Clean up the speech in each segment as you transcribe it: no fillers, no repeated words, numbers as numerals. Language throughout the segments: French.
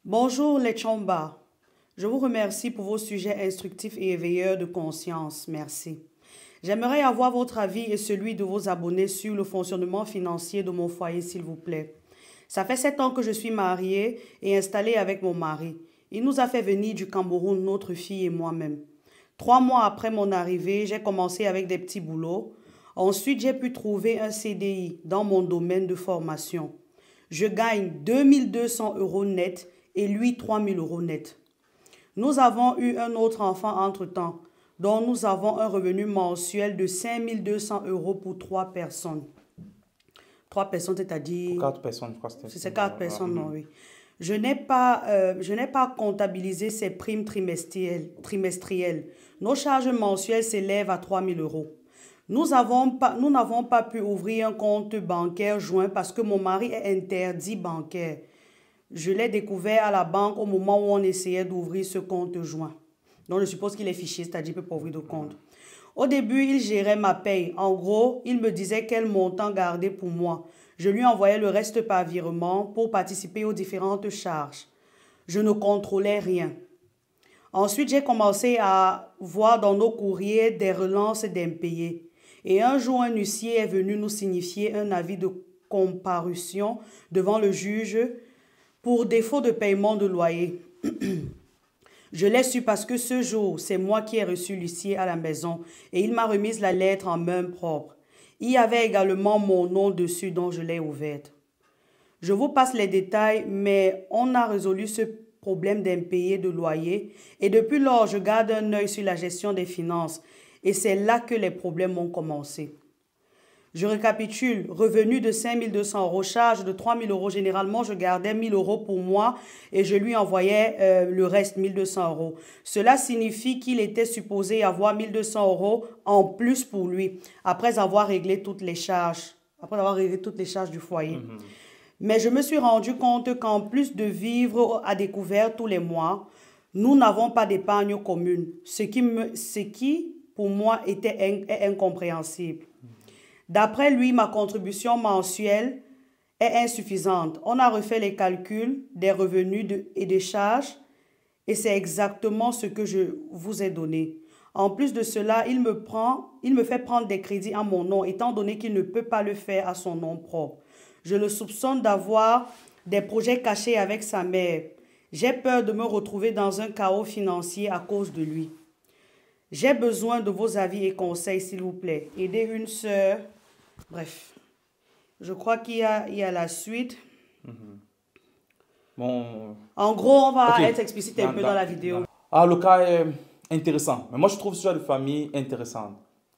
Bonjour les Chomba. Je vous remercie pour vos sujets instructifs et éveilleurs de conscience. Merci. J'aimerais avoir votre avis et celui de vos abonnés sur le fonctionnement financier de mon foyer, s'il vous plaît. Ça fait 7 ans que je suis mariée et installée avec mon mari. Il nous a fait venir du Cameroun, notre fille et moi-même. 3 mois après mon arrivée, j'ai commencé avec des petits boulots. Ensuite, j'ai pu trouver un CDI dans mon domaine de formation. Je gagne 2200 € net et lui 3000 € net. Nous avons eu un autre enfant entre-temps, dont nous avons un revenu mensuel de 5200 € pour 3 personnes. 3 personnes, c'est-à-dire... 4 personnes, je crois que c'est 4 personnes, non, oui. Je n'ai pas comptabilisé ces primes trimestrielles. Nos charges mensuelles s'élèvent à 3000 €. Nous n'avons pas pu ouvrir un compte bancaire joint parce que mon mari est interdit bancaire. Je l'ai découvert à la banque au moment où on essayait d'ouvrir ce compte joint. Donc, je suppose qu'il est fiché, c'est-à-dire qu'il ne peut pas ouvrir de compte. Au début, il gérait ma paye. En gros, il me disait quel montant garder pour moi. Je lui envoyais le reste par virement pour participer aux différentes charges. Je ne contrôlais rien. Ensuite, j'ai commencé à voir dans nos courriers des relances d'impayés. Et un jour, un huissier est venu nous signifier un avis de comparution devant le juge pour défaut de paiement de loyer. Je l'ai su parce que ce jour, c'est moi qui ai reçu l'huissier à la maison et il m'a remise la lettre en main propre. Il y avait également mon nom dessus dont je l'ai ouverte. Je vous passe les détails, mais on a résolu ce problème d'impayé de loyer et depuis lors, je garde un œil sur la gestion des finances et c'est là que les problèmes ont commencé. Je récapitule, revenu de 5200 €, charge de 3000 €. Généralement, je gardais 1000 € pour moi et je lui envoyais le reste, 1200 €. Cela signifie qu'il était supposé avoir 1200 € en plus pour lui, après avoir réglé toutes les charges, du foyer. Mais je me suis rendu compte qu'en plus de vivre à découvert tous les mois, nous n'avons pas d'épargne commune, ce qui, pour moi, est incompréhensible. D'après lui, ma contribution mensuelle est insuffisante. On a refait les calculs des revenus et des charges et c'est exactement ce que je vous ai donné. En plus de cela, il me fait prendre des crédits à mon nom étant donné qu'il ne peut pas le faire à son nom propre. Je le soupçonne d'avoir des projets cachés avec sa mère. J'ai peur de me retrouver dans un chaos financier à cause de lui. J'ai besoin de vos avis et conseils, s'il vous plaît. Aider une sœur. Bref, je crois qu'il y a la suite. Bon. En gros, on va être explicite un peu dans la vidéo. Le cas est intéressant. Mais moi, je trouve ce genre de famille intéressant.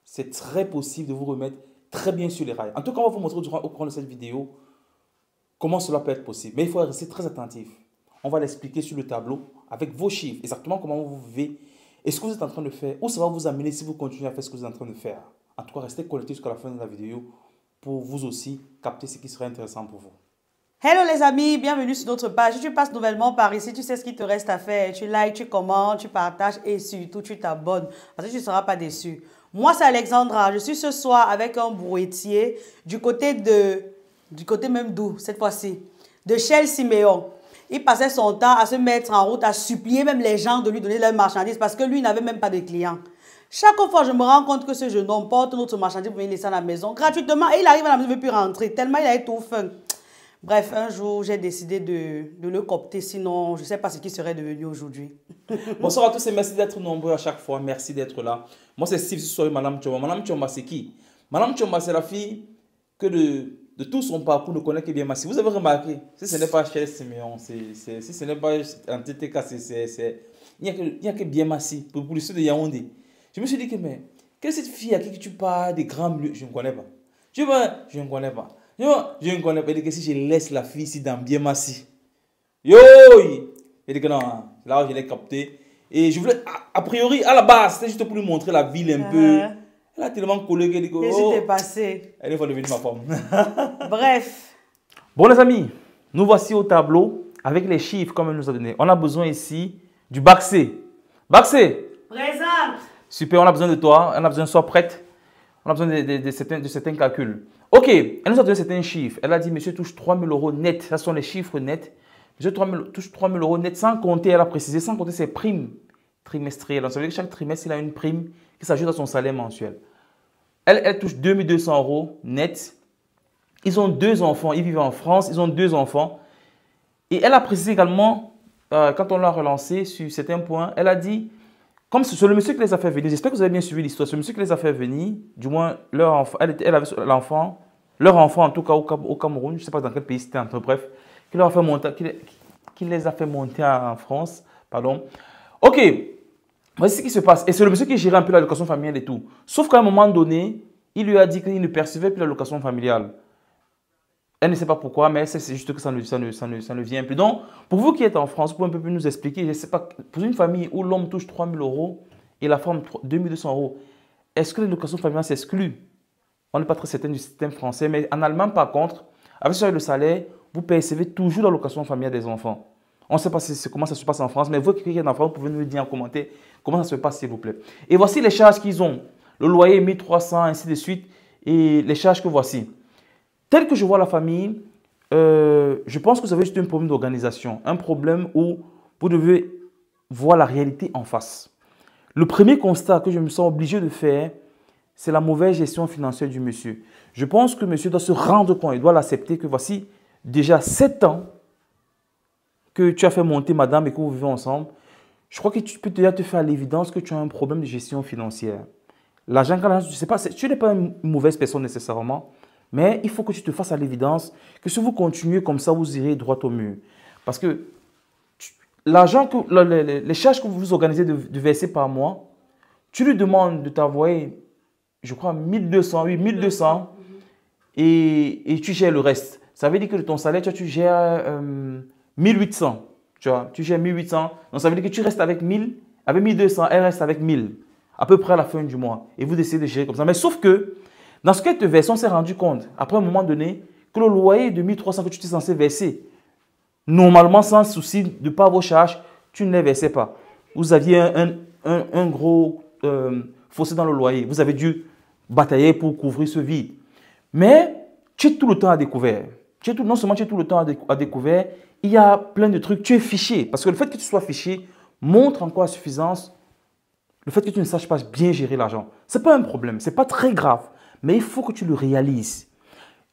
C'est très possible de vous remettre très bien sur les rails. En tout cas, on va vous montrer au cours de cette vidéo comment cela peut être possible. Mais il faut rester très attentif. On va l'expliquer sur le tableau avec vos chiffres, exactement comment vous vivez et ce que vous êtes en train de faire, où ça va vous amener si vous continuez à faire ce que vous êtes en train de faire. En tout cas, restez connectés jusqu'à la fin de la vidéo pour vous aussi capter ce qui serait intéressant pour vous. Hello les amis, bienvenue sur notre page. Si tu passes nouvellement par ici, tu sais ce qu'il te reste à faire. Tu likes, tu commentes, tu partages et surtout tu t'abonnes parce que tu ne seras pas déçu. Moi, c'est Alexandra. Je suis ce soir avec un brouetier du côté même d'où cette fois-ci, de Shell Siméon. Il passait son temps à se mettre en route, à supplier même les gens de lui donner leurs marchandises parce que lui n'avait même pas de clients. Chaque fois, je me rends compte que ce jeune homme porte notre marchandise pour venir laisser à la maison gratuitement et il arrive à la maison, il ne veut plus rentrer tellement il a tout faim. Bref, un jour, j'ai décidé de le coopter, sinon je ne sais pas ce qui serait devenu aujourd'hui. Bonsoir à tous et merci d'être nombreux à chaque fois. Merci d'être là. Moi, c'est Steve, ce soir, Madame Chomba. Madame Chomba, c'est qui? Madame Chomba, c'est la fille que de tout son parcours ne connaît que bien Massi. Vous avez remarqué, si ce n'est pas Shell Siméon, si ce n'est pas un TTK, il n'y a que bien Massi pour le sud de Yaoundé. Je me suis dit que, mais, quelle est cette fille à qui tu parles des grands lieux? Je ne connais pas. Je ne connais pas. Je ne connais pas. Et que si je laisse la fille ici dans bien Massi, yo! Et dit que non, là je l'ai capté. Et je voulais, a priori, à la base, c'était juste pour lui montrer la ville un peu. Elle a tellement collé qu'elle dit que. Qu'est-ce qui t'est passé? Elle est devenue ma femme. Bref. Bon, les amis, nous voici au tableau avec les chiffres comme elle nous a donné. On a besoin ici du Baxé. Baxé! Présente! Super, on a besoin de toi. On a besoin de sois prête. On a besoin de certains calculs. Ok, elle nous a donné certains chiffres. Elle a dit, monsieur touche 3000 € net. Ce sont les chiffres nets. Monsieur touche 3 000 euros net, sans compter, elle a précisé, sans compter ses primes trimestrielles. Donc, ça veut dire que chaque trimestre, il a une prime qui s'ajoute à son salaire mensuel. Elle touche 2 200 euros net. Ils ont 2 enfants, ils vivent en France, ils ont 2 enfants. Et elle a précisé également, quand on l'a relancé sur certains points, elle a dit, comme c'est le monsieur qui les a fait venir, j'espère que vous avez bien suivi l'histoire, c'est le monsieur qui les a fait venir, du moins leur enfant, elle avait l'enfant, leur enfant en tout cas au Cameroun, je ne sais pas dans quel pays c'était, bref, qui les a fait monter en France, pardon. Ok, voici ce qui se passe. Et c'est le monsieur qui gérait un peu l'allocation familiale et tout. Sauf qu'à un moment donné, il lui a dit qu'il ne percevait plus l'allocation familiale. Elle ne sait pas pourquoi, mais c'est juste que ça ne vient plus. Donc, pour vous qui êtes en France, vous pouvez un peu plus nous expliquer, je ne sais pas, pour une famille où l'homme touche 3 000 euros et la femme 2 200 euros, est-ce que l'allocation familiale s'exclut? On n'est pas très certain du système français, mais en Allemagne, par contre, avec le salaire, vous percevez toujours l'allocation familiale des enfants. On ne sait pas comment ça se passe en France, mais vous qui êtes en France, vous pouvez nous dire en commentaire comment ça se passe, s'il vous plaît. Et voici les charges qu'ils ont. Le loyer 1300, ainsi de suite, et les charges que voici. Tel que je vois la famille, je pense que vous avez juste un problème d'organisation, un problème où vous devez voir la réalité en face. Le premier constat que je me sens obligé de faire, c'est la mauvaise gestion financière du monsieur. Je pense que monsieur doit se rendre compte, il doit l'accepter que voici déjà 7 ans que tu as fait monter madame et que vous vivez ensemble. Je crois que tu peux déjà te faire à l'évidence que tu as un problème de gestion financière. L'argent, je ne sais pas, tu n'es pas une mauvaise personne nécessairement, mais il faut que tu te fasses à l'évidence que si vous continuez comme ça, vous irez droit au mur. Parce que l'argent, les charges que vous vous organisez de verser par mois, tu lui demandes de t'envoyer, je crois, 1200, oui, 1200, et tu gères le reste. Ça veut dire que de ton salaire, tu gères 1800. Tu gères 1800. Donc ça veut dire que tu restes avec 1000, avec 1200, elle reste avec 1000, à peu près à la fin du mois. Et vous décidez de gérer comme ça. Mais sauf que, dans ce qu'elle te verse, on s'est rendu compte, après un moment donné, que le loyer de 1300 que tu étais censé verser, normalement, sans souci de pas vos charges, tu ne les versais pas. Vous aviez un gros fossé dans le loyer. Vous avez dû batailler pour couvrir ce vide. Mais tu es tout le temps à découvert. Non seulement tu es tout le temps à découvert, il y a plein de trucs. Tu es fiché. Parce que le fait que tu sois fiché montre encore à suffisance le fait que tu ne saches pas bien gérer l'argent. Ce n'est pas un problème. Ce n'est pas très grave. Mais il faut que tu le réalises.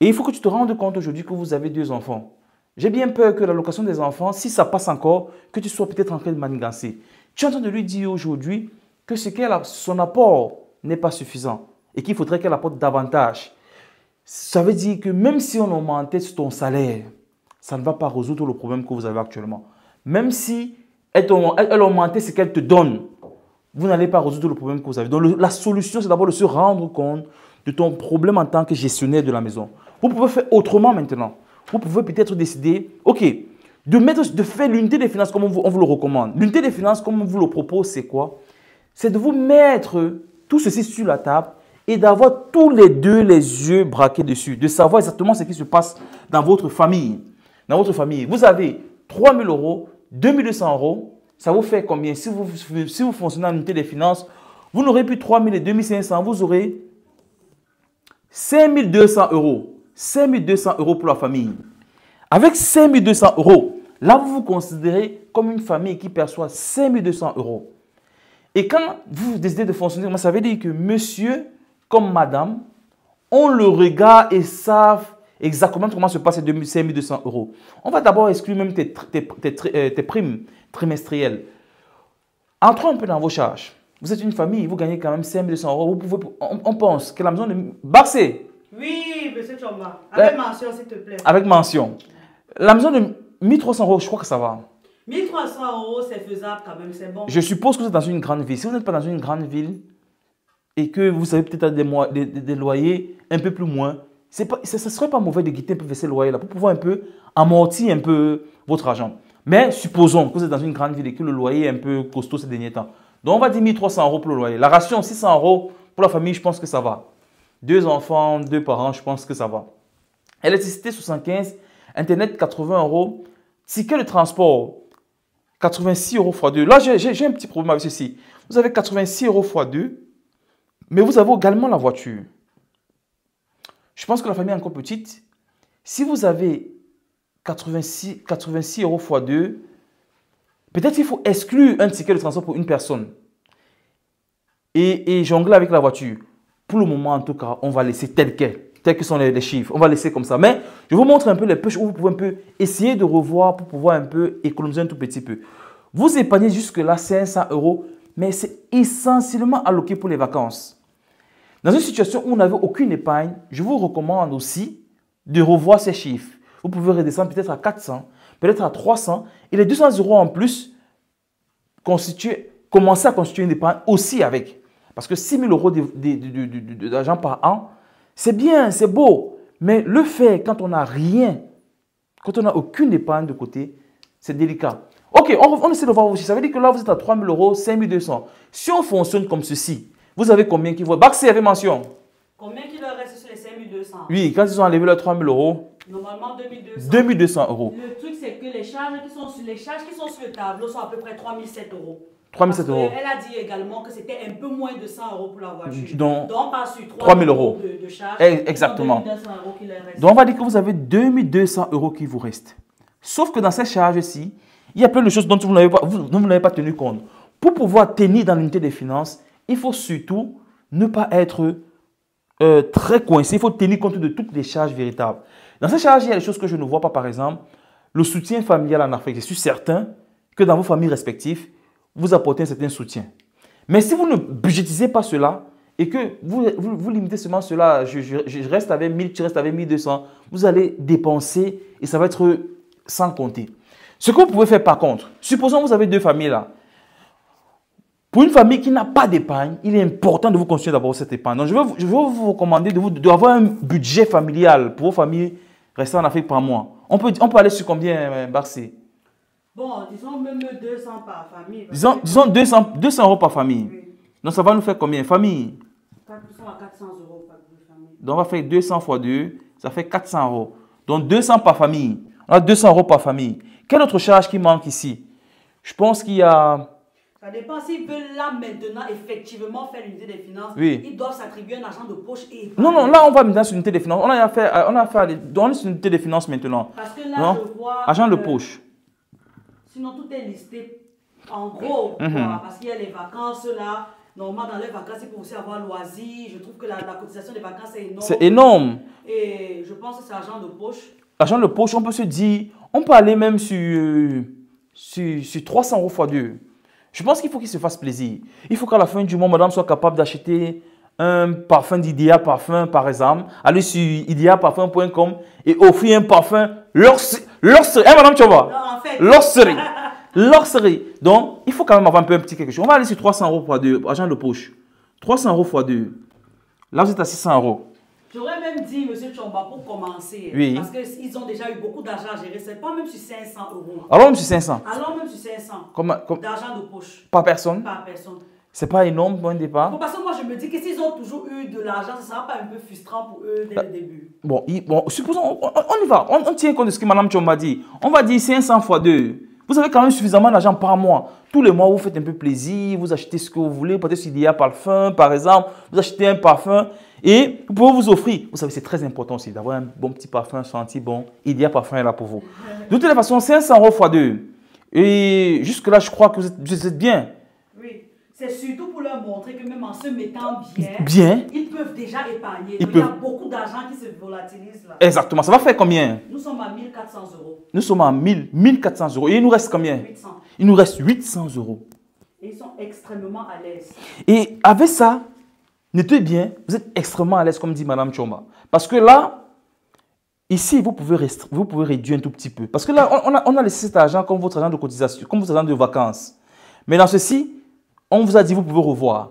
Et il faut que tu te rendes compte aujourd'hui que vous avez 2 enfants. J'ai bien peur que l'allocation des enfants, si ça passe encore, que tu sois peut-être en train de manigancer. Tu es en train de lui dire aujourd'hui que son apport n'est pas suffisant et qu'il faudrait qu'elle apporte davantage. Ça veut dire que même si on augmentait ton salaire, ça ne va pas résoudre le problème que vous avez actuellement. Même si elle augmentait ce qu'elle te donne, vous n'allez pas résoudre le problème que vous avez. Donc la solution, c'est d'abord de se rendre compte de ton problème en tant que gestionnaire de la maison. Vous pouvez faire autrement maintenant. Vous pouvez peut-être décider, ok, de faire l'unité des finances comme on vous le recommande. L'unité des finances comme on vous le propose, c'est quoi? C'est de vous mettre tout ceci sur la table et d'avoir tous les deux les yeux braqués dessus, de savoir exactement ce qui se passe dans votre famille. Dans votre famille, vous avez 3 000 euros, 2 200 euros, ça vous fait combien? Si vous fonctionnez en unité des finances, vous n'aurez plus 3 000 et 2 500, vous aurez 5 200 euros. 5 200 euros pour la famille. Avec 5 200 euros, là, vous vous considérez comme une famille qui perçoit 5 200 euros. Et quand vous décidez de fonctionner, ça veut dire que monsieur comme madame ont le regard et savent exactement comment se passent ces 5 200 euros. On va d'abord exclure même tes primes trimestrielles. Entrez un peu dans vos charges. Vous êtes une famille, vous gagnez quand même 5 200 euros. On pense que la maison de Barcé. Oui, monsieur Choma. Avec mention, s'il te plaît. Avec mention. La maison de 1300 euros, je crois que ça va. 1300 euros, c'est faisable quand même, c'est bon. Je suppose que vous êtes dans une grande ville. Si vous n'êtes pas dans une grande ville et que vous avez peut-être des loyers un peu plus moins, ce ne serait pas mauvais de quitter un peu verser le loyer là pour pouvoir un peu amortir un peu votre argent. Mais supposons que vous êtes dans une grande ville et que le loyer est un peu costaud ces derniers temps. Donc on va dire 1300 euros pour le loyer. La ration, 600 euros pour la famille, je pense que ça va. 2 enfants, 2 parents, je pense que ça va. Électricité 75, Internet 80 euros, ticket de transport 86 euros x 2. Là, j'ai un petit problème avec ceci. Vous avez 86 euros x 2, mais vous avez également la voiture. Je pense que la famille est encore petite. Si vous avez 86 euros x 2. Peut-être qu'il faut exclure un ticket de transport pour une personne. Et jongler avec la voiture. Pour le moment, en tout cas, on va laisser tel quel. Tels que sont les chiffres. On va laisser comme ça. Mais je vous montre un peu les poches où vous pouvez un peu essayer de revoir pour pouvoir un peu économiser un tout petit peu. Vous épargnez jusque-là 500 euros, mais c'est essentiellement alloqué pour les vacances. Dans une situation où vous n'avez aucune épargne, je vous recommande aussi de revoir ces chiffres. Vous pouvez redescendre peut-être à 400, peut-être à 300. Et les 200 euros en plus, commencez à constituer une épargne aussi avec. Parce que 6 000 euros d'argent par an, c'est bien, c'est beau. Mais le fait, quand on n'a rien, quand on n'a aucune épargne de côté, c'est délicat. Ok, on essaie de voir aussi. Ça veut dire que là, vous êtes à 3 000 euros, 5 200. Si on fonctionne comme ceci, vous avez combien qui vont... Baxi avait mention. Combien qui leur reste sur les 5 200? Oui, quand ils ont enlevé leurs 3 000 euros. Normalement, 2200. 2200 euros. Le truc, c'est que les charges qui sont sur le tableau sont à peu près 3007 euros. 3007 euros. Elle a dit également que c'était un peu moins de 100 euros pour la voiture. Donc pas sur 3 000 euros de charges. Exactement. 2200 euros qui leur reste. Donc, on va dire que vous avez 2200 euros qui vous restent. Sauf que dans ces charges-ci, il y a plein de choses dont vous n'avez pas tenu compte. Pour pouvoir tenir dans l'unité des finances, il faut surtout ne pas être très coincé. Il faut tenir compte de toutes les charges véritables. Dans ces charges, il y a des choses que je ne vois pas, par exemple, le soutien familial en Afrique. Je suis certain que dans vos familles respectives, vous apportez un certain soutien. Mais si vous ne budgétisez pas cela et que vous limitez seulement cela, je reste avec 1000, tu restes avec 1200, vous allez dépenser et ça va être sans compter. Ce que vous pouvez faire par contre, supposons que vous avez deux familles là. Pour une famille qui n'a pas d'épargne, il est important de vous construire d'abord cette épargne. Donc, je vais vous recommander d'avoir un budget familial pour vos familles restant en Afrique par mois. On peut aller sur combien, Barcy? Bon, disons même 200 par famille. Disons 200 euros par famille. Oui. Donc, ça va nous faire combien? Famille? 400 à 400 euros par famille. Donc, on va faire 200 x 2, ça fait 400 euros. Donc, 200 par famille. On a 200 euros par famille. Quelle autre charge qui manque ici? Je pense qu'il y a... Ça dépend s'ils veulent là maintenant effectivement faire l'unité des finances. Oui. Ils doivent s'attribuer un argent de poche et... Non, là on va maintenant sur l'unité des finances. On a fait sur l'unité des finances maintenant. Parce que là je vois... Argent de poche. Sinon tout est listé en gros. Parce qu'il y a les vacances là. Normalement dans les vacances il faut aussi avoir loisir. Je trouve que la cotisation des vacances est énorme. C'est énorme. Et je pense que c'est argent de poche. Argent de poche, on peut se dire... On peut aller même sur 300 euros x 2. Je pense qu'il faut qu'il se fasse plaisir. Il faut qu'à la fin du mois, madame soit capable d'acheter un parfum d'Idea Parfum, par exemple. Aller sur ideaparfum.com et offrir un parfum l'orcerie. Hein, madame, tu vois? Non, en fait. L'orcerie. L'orcerie. Donc, il faut quand même avoir un petit quelque chose. On va aller sur 300 euros x 2, argent de poche. 300 euros x 2. Là, vous êtes à 600 euros. J'aurais même dit, M. Tchomba, pour commencer, oui. Parce qu'ils ont déjà eu beaucoup d'argent à gérer, c'est pas même sur 500 euros. Alors même sur 500. Alors même sur 500. D'argent de poche. Par personne? Par personne. C'est pas énorme pour un départ? Bon, parce que moi, je me dis que s'ils ont toujours eu de l'argent, ça ne sera pas un peu frustrant pour eux dès le début. Bon, supposons, on y va. On tient compte de ce que Mme Tchomba dit. On va dire 500 x 2. Vous avez quand même suffisamment d'argent par mois. Tous les mois, vous faites un peu plaisir, vous achetez ce que vous voulez. Peut-être s'il y a parfum, par exemple, vous achetez un parfum. Et vous pouvez vous offrir. Vous savez, c'est très important aussi d'avoir un bon petit parfum senti bon. Idea Parfum est là pour vous. De toutes les façons, 500 euros x 2. Et jusque-là, je crois que vous êtes bien. Oui. C'est surtout pour leur montrer que même en se mettant bien, ils peuvent déjà épargner. Il y a beaucoup d'argent qui se volatilise là. Exactement. Ça va faire combien? Nous sommes à 1400 euros. Nous sommes à 1400 euros. Et il nous reste combien? 800. Il nous reste 800 euros. Et ils sont extrêmement à l'aise. Et avec ça, notez bien, vous êtes extrêmement à l'aise, comme dit Mme Tchomba. Parce que là, ici, vous pouvez réduire un tout petit peu. Parce que là, on a laissé cet argent comme votre argent de cotisation, comme votre argent de vacances. Mais dans ceci, on vous a dit, vous pouvez revoir.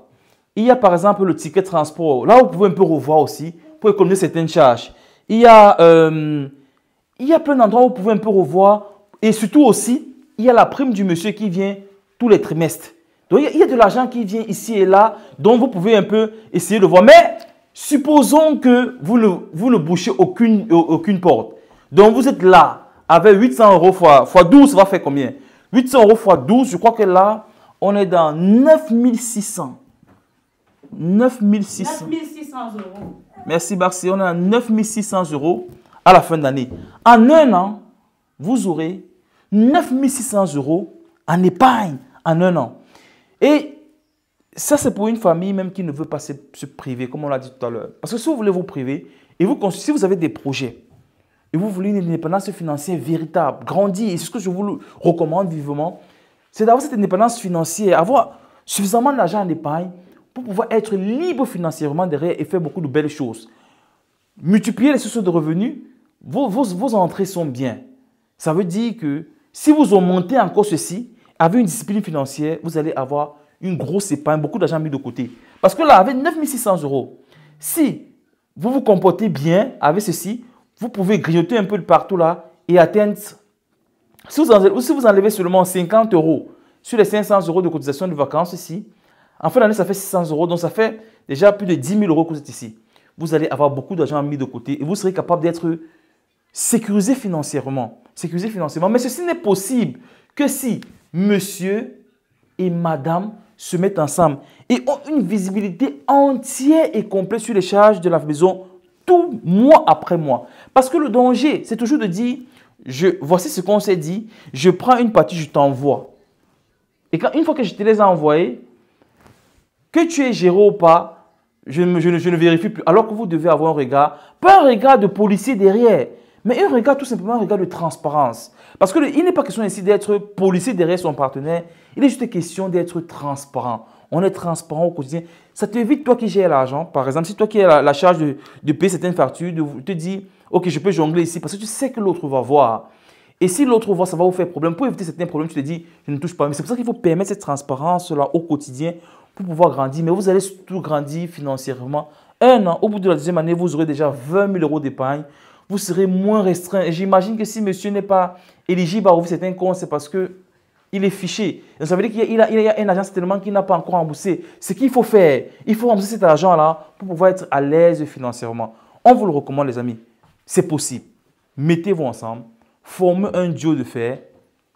Il y a par exemple le ticket de transport. Là, vous pouvez un peu revoir aussi pour économiser certaines charges. Il y a plein d'endroits où vous pouvez un peu revoir. Et surtout aussi, il y a la prime du monsieur qui vient tous les trimestres. Donc, il y a de l'argent qui vient ici et là, dont vous pouvez un peu essayer de voir. Mais supposons que vous ne bouchez aucune porte. Donc, vous êtes là avec 800 euros x 12, ça va faire combien? 800 euros x 12, je crois que là, on est dans 9600. 9600. 9600 euros. Merci, Barcy. On est à 9600 euros à la fin de l'année. En un an, vous aurez 9 600 € en épargne en un an. Et ça, c'est pour une famille même qui ne veut pas se priver, comme on l'a dit tout à l'heure. Parce que si vous voulez vous priver, et si vous avez des projets, et vous voulez une indépendance financière véritable, grandir, et c'est ce que je vous recommande vivement, c'est d'avoir cette indépendance financière, avoir suffisamment d'argent en épargne pour pouvoir être libre financièrement derrière et faire beaucoup de belles choses. Multiplier les sources de revenus, vos entrées sont bien. Ça veut dire que si vous augmentez encore ceci, avec une discipline financière, vous allez avoir une grosse épargne, beaucoup d'argent mis de côté. Parce que là, avec 9 600 €, si vous vous comportez bien avec ceci, vous pouvez grignoter un peu de partout là et atteindre. Si vous enlevez seulement 50 € sur les 500 € de cotisation de vacances ici, en fin d'année, ça fait 600 €. Donc, ça fait déjà plus de 10 000 € que vous êtes ici. Vous allez avoir beaucoup d'argent mis de côté et vous serez capable d'être sécurisé financièrement. Mais ceci n'est possible que si monsieur et madame se mettent ensemble et ont une visibilité entière et complète sur les charges de la maison, tout mois après mois. Parce que le danger, c'est toujours de dire, voici ce qu'on s'est dit, je prends une partie, je t'envoie. Et une fois que je te les ai envoyés, que tu es géré ou pas, je ne vérifie plus. Alors que vous devez avoir un regard, pas un regard de policier derrière, mais un regard tout simplement, un regard de transparence. Parce qu'il n'est pas question ici d'être policier derrière son partenaire, il est juste question d'être transparent. On est transparent au quotidien. Ça t'évite, toi qui gères l'argent, par exemple, si toi qui as la charge de payer certaines factures, de te dire, ok, je peux jongler ici, parce que tu sais que l'autre va voir. Et si l'autre voit, ça va vous faire problème. Pour éviter certains problèmes, tu te dis, je ne touche pas. Mais c'est pour ça qu'il faut permettre cette transparence-là au quotidien pour pouvoir grandir. Mais vous allez surtout grandir financièrement. Un an, au bout de la deuxième année, vous aurez déjà 20 000 € d'épargne. Vous serez moins restreint. Et j'imagine que si monsieur n'est pas éligible à ouvrir certains comptes, c'est parce qu'il est fiché. Donc ça veut dire qu'il y a un agent certainement qui n'a pas encore remboursé. Ce qu'il faut faire, il faut rembourser cet argent-là pour pouvoir être à l'aise financièrement. On vous le recommande, les amis. C'est possible. Mettez-vous ensemble, formez un duo de fer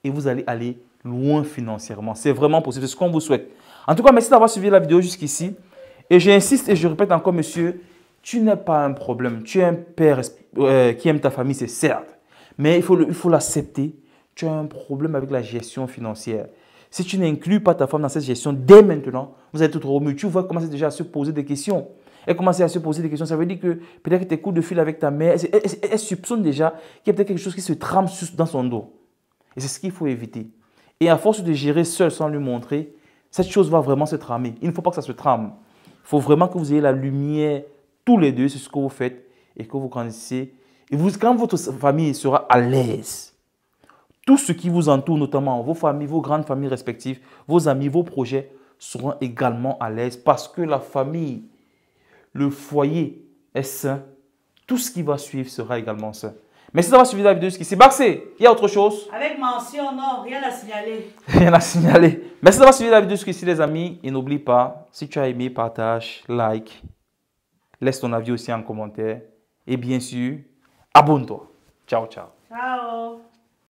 et vous allez aller loin financièrement. C'est vraiment possible. C'est ce qu'on vous souhaite. En tout cas, merci d'avoir suivi la vidéo jusqu'ici. Et j'insiste et je répète encore, monsieur, tu n'es pas un problème. Tu es un père qui aime ta famille, c'est certes. Mais il faut l'accepter. Tu as un problème avec la gestion financière. Si tu n'inclus pas ta femme dans cette gestion dès maintenant, vous allez tout remuer. Tu vas commencer déjà à se poser des questions. Elle commence à se poser des questions. Ça veut dire que peut-être que tes coups de fil avec ta mère, elle soupçonne déjà qu'il y a peut-être quelque chose qui se trame dans son dos. Et c'est ce qu'il faut éviter. Et à force de gérer seul sans lui montrer, cette chose va vraiment se tramer. Il ne faut pas que ça se trame. Il faut vraiment que vous ayez la lumière tous les deux sur ce que vous faites et que vous grandissez. Et quand votre famille sera à l'aise, tout ce qui vous entoure, notamment vos familles, vos grandes familles respectives, vos amis, vos projets, seront également à l'aise parce que la famille, le foyer est sain. Tout ce qui va suivre sera également sain. Merci d'avoir suivi la vidéo jusqu'ici. Baxé, il y a autre chose? Avec mention, non, rien à signaler. Rien à signaler. Merci d'avoir suivi la vidéo jusqu'ici, les amis. Et n'oublie pas, si tu as aimé, partage, like. Laisse ton avis aussi en commentaire. Et bien sûr, abonne-toi. Ciao, ciao. Ciao.